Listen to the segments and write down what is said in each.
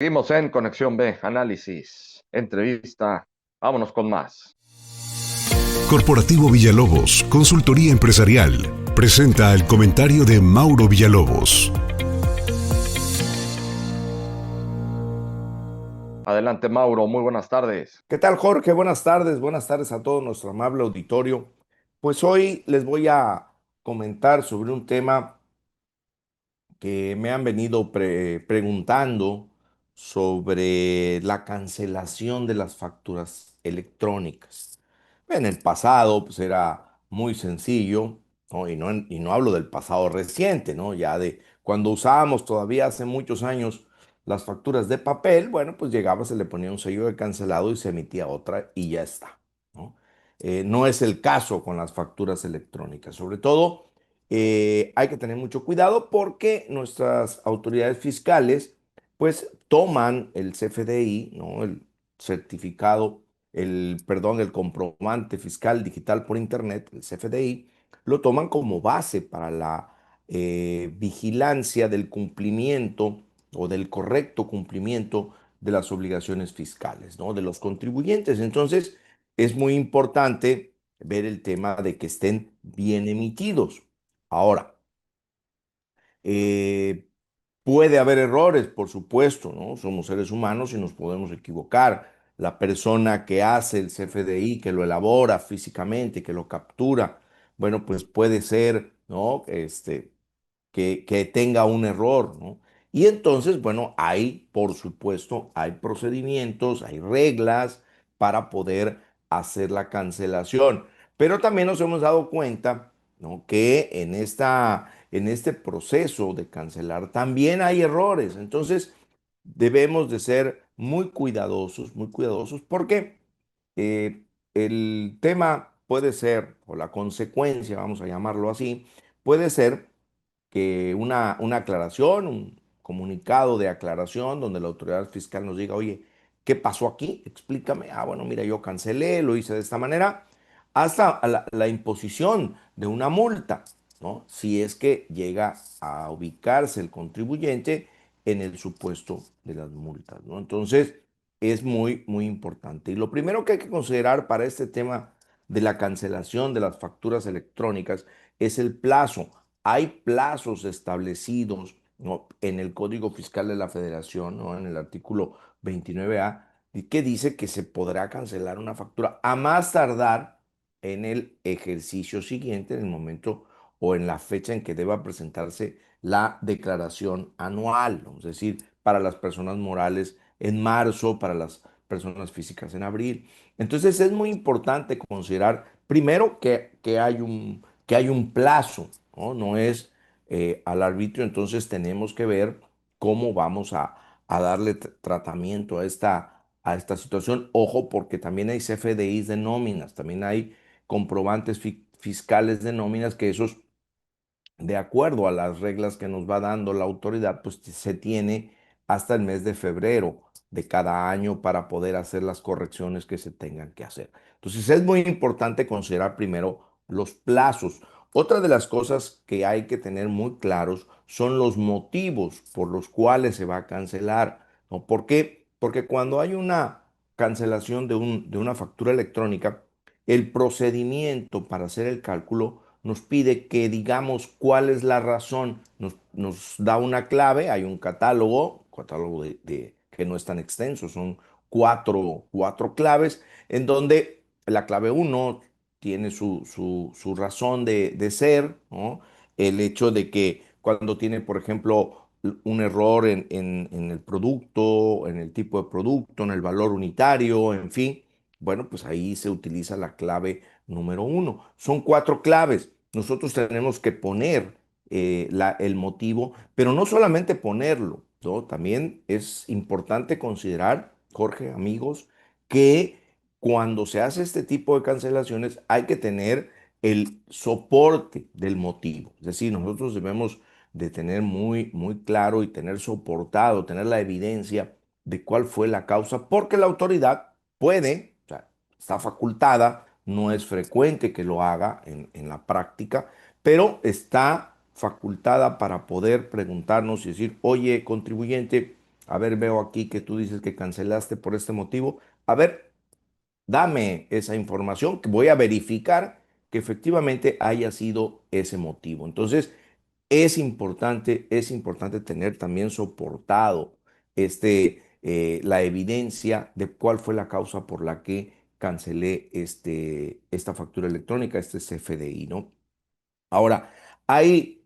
Seguimos en Conexión B, análisis, entrevista. Vámonos con más. Corporativo Villalobos, Consultoría Empresarial, presenta el comentario de Mauro Villalobos. Adelante, Mauro, muy buenas tardes. ¿Qué tal, Jorge? Buenas tardes a todo nuestro amable auditorio. Pues hoy les voy a comentar sobre un tema que me han venido preguntando sobre la cancelación de las facturas electrónicas. En el pasado, pues era muy sencillo, ¿no? Y no hablo del pasado reciente, ¿no? Ya de cuando usábamos todavía hace muchos años las facturas de papel, bueno, pues llegaba, se le ponía un sello de cancelado y se emitía otra y ya está, ¿no? No es el caso con las facturas electrónicas. Sobre todo, hay que tener mucho cuidado porque nuestras autoridades fiscales, pues toman el CFDI, ¿no? El certificado, el comprobante fiscal digital por Internet, el CFDI, lo toman como base para la vigilancia del cumplimiento o del correcto cumplimiento de las obligaciones fiscales, ¿no? De los contribuyentes. Entonces, es muy importante ver el tema de que estén bien emitidos. Ahora, eh, puede haber errores, por supuesto, ¿no? Somos seres humanos y nos podemos equivocar. La persona que hace el CFDI, que lo elabora físicamente, que lo captura, bueno, pues puede ser, ¿no? Que tenga un error, ¿no? Y entonces, bueno, por supuesto, hay procedimientos, hay reglas para poder hacer la cancelación. Pero también nos hemos dado cuenta, ¿no? Que en este proceso de cancelar también hay errores. Entonces, debemos de ser muy cuidadosos, porque el tema puede ser, o la consecuencia, vamos a llamarlo así, puede ser que una aclaración, un comunicado de aclaración donde la autoridad fiscal nos diga, oye, ¿qué pasó aquí? Explícame. Ah, bueno, mira, yo cancelé, lo hice de esta manera, hasta a la imposición de una multa, ¿no? Si es que llega a ubicarse el contribuyente en el supuesto de las multas, ¿no? Entonces, es muy importante. Y lo primero que hay que considerar para este tema de la cancelación de las facturas electrónicas es el plazo. Hay plazos establecidos, ¿no? En el Código Fiscal de la Federación, ¿no? En el artículo 29A, que dice que se podrá cancelar una factura a más tardar en el ejercicio siguiente, en el momento o en la fecha en que deba presentarse la declaración anual, ¿no? Es decir, para las personas morales en marzo, para las personas físicas en abril. Entonces es muy importante considerar primero que hay un plazo, ¿no? No es al arbitrio. Entonces tenemos que ver cómo vamos a darle tratamiento a esta situación. Ojo, porque también hay CFDIs de nóminas, también hay comprobantes fiscales de nóminas, que esos, de acuerdo a las reglas que nos va dando la autoridad, pues se tiene hasta el mes de febrero de cada año para poder hacer las correcciones que se tengan que hacer. Entonces es muy importante considerar primero los plazos. Otra de las cosas que hay que tener muy claros son los motivos por los cuales se va a cancelar, ¿no? ¿Por qué? Porque cuando hay una cancelación de una factura electrónica, el procedimiento para hacer el cálculo nos pide que digamos cuál es la razón. Nos da una clave, hay un catálogo que no es tan extenso, son cuatro claves, en donde la clave uno tiene su razón de ser, ¿no? El hecho de que cuando tiene, por ejemplo, un error en el producto, en el tipo de producto, en el valor unitario, en fin, bueno, pues ahí se utiliza la clave número uno. Son cuatro claves. Nosotros tenemos que poner el motivo, pero no solamente ponerlo, ¿no? También es importante considerar, Jorge, amigos, que cuando se hace este tipo de cancelaciones hay que tener el soporte del motivo. Es decir, nosotros debemos de tener muy claro y tener soportado, tener la evidencia de cuál fue la causa, porque la autoridad puede, o sea, está facultada, no es frecuente que lo haga en la práctica, pero está facultada para poder preguntarnos y decir, oye, contribuyente, A ver, veo aquí que tú dices que cancelaste por este motivo. A ver, dame esa información que voy a verificar que efectivamente haya sido ese motivo. Entonces, es importante tener también soportado la evidencia de cuál fue la causa por la que cancelé esta factura electrónica, este CFDI, ¿no? Ahora, hay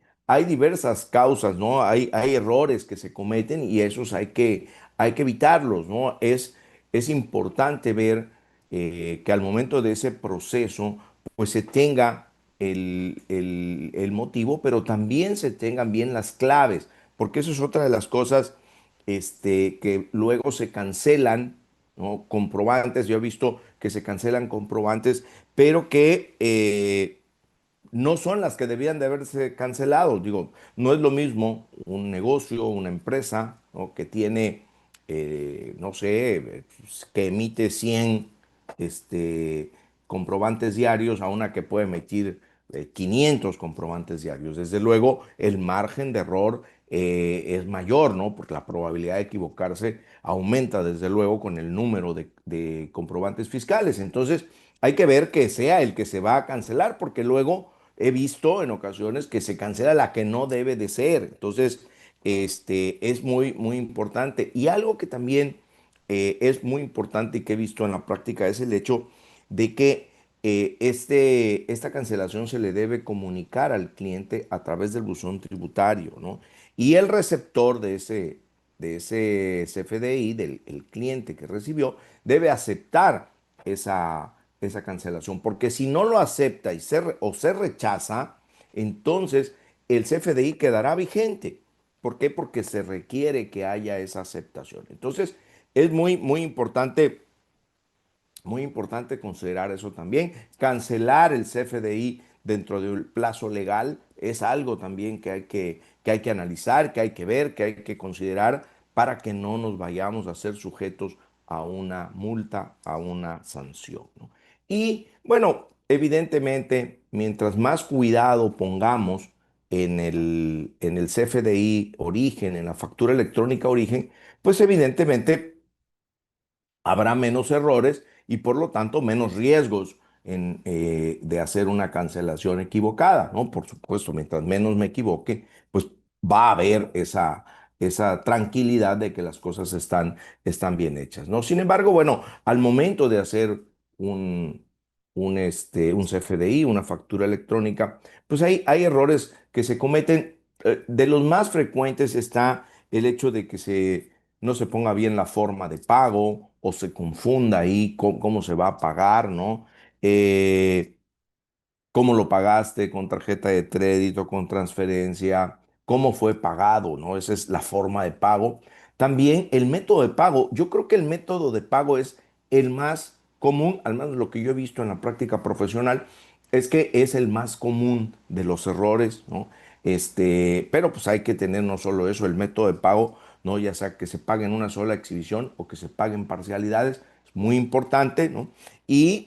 diversas causas, ¿no? Hay errores que se cometen y esos hay que evitarlos, ¿no? Es importante ver que al momento de ese proceso, pues se tenga el motivo, pero también se tengan bien las claves, porque eso es otra de las cosas que luego se cancelan, ¿no? Comprobantes, yo he visto que se cancelan comprobantes, pero que no son las que debían de haberse cancelado. Digo, no es lo mismo un negocio, una empresa, ¿no? Que tiene, no sé, que emite 100 este, comprobantes diarios a una que puede emitir 500 comprobantes diarios. Desde luego, el margen de error es mayor, ¿no? Porque la probabilidad de equivocarse aumenta, desde luego, con el número de comprobantes fiscales. Entonces, hay que ver que sea el que se va a cancelar, porque luego he visto en ocasiones que se cancela la que no debe de ser. Entonces, es muy, muy importante. Y algo que también es muy importante y que he visto en la práctica es el hecho de que esta cancelación se le debe comunicar al cliente a través del buzón tributario, ¿no? Y el receptor de ese CFDI, del el cliente que recibió, debe aceptar esa cancelación, porque si no lo acepta o se rechaza, entonces el CFDI quedará vigente. ¿Por qué? Porque se requiere que haya esa aceptación. Entonces, es muy importante considerar eso también. Cancelar el CFDI dentro del plazo legal es algo también que hay que analizar, que hay que ver, que hay que considerar para que no nos vayamos a ser sujetos a una multa, a una sanción, ¿no? Y bueno, evidentemente, mientras más cuidado pongamos en el CFDI origen, en la factura electrónica origen, pues evidentemente habrá menos errores y por lo tanto menos riesgos de hacer una cancelación equivocada, ¿no? Por supuesto, mientras menos me equivoque, pues va a haber esa tranquilidad de que las cosas están bien hechas, ¿no? Sin embargo, bueno, al momento de hacer un CFDI, una factura electrónica, pues hay errores que se cometen. De los más frecuentes está el hecho de que no se ponga bien la forma de pago o se confunda ahí cómo se va a pagar, ¿no? Eh, cómo lo pagaste, con tarjeta de crédito, con transferencia, cómo fue pagado, ¿no? Esa es la forma de pago. También el método de pago. Yo creo que el método de pago es el más común, al menos lo que yo he visto en la práctica profesional, es que es el más común de los errores, ¿no? Pero pues hay que tener no solo eso, el método de pago, ¿no? Ya sea que se pague en una sola exhibición o que se pague en parcialidades, es muy importante, ¿no? Y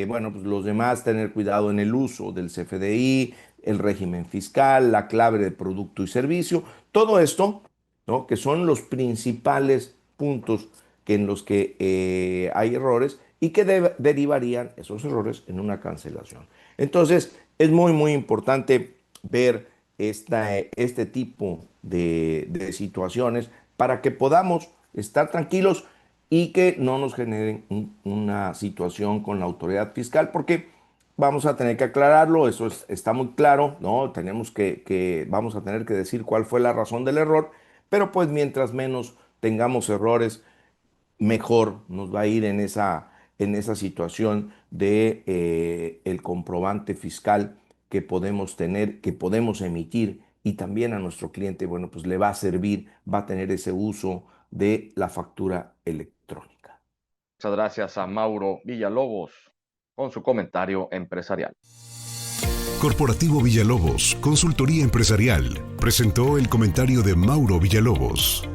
bueno, pues los demás tener cuidado en el uso del CFDI, el régimen fiscal, la clave de producto y servicio, todo esto, ¿no? Que son los principales puntos en los que hay errores y que derivarían esos errores en una cancelación. Entonces, es muy, muy importante ver este tipo de situaciones para que podamos estar tranquilos y que no nos generen una situación con la autoridad fiscal, porque vamos a tener que aclararlo, eso está muy claro, ¿no? Vamos a tener que decir cuál fue la razón del error, pero pues mientras menos tengamos errores, mejor nos va a ir en esa situación de el comprobante fiscal que podemos tener, que podemos emitir y también a nuestro cliente, bueno, pues le va a servir, va a tener ese uso de la factura electrónica. Muchas gracias a Mauro Villalobos con su comentario empresarial. Corporativo Villalobos, Consultoría Empresarial, presentó el comentario de Mauro Villalobos.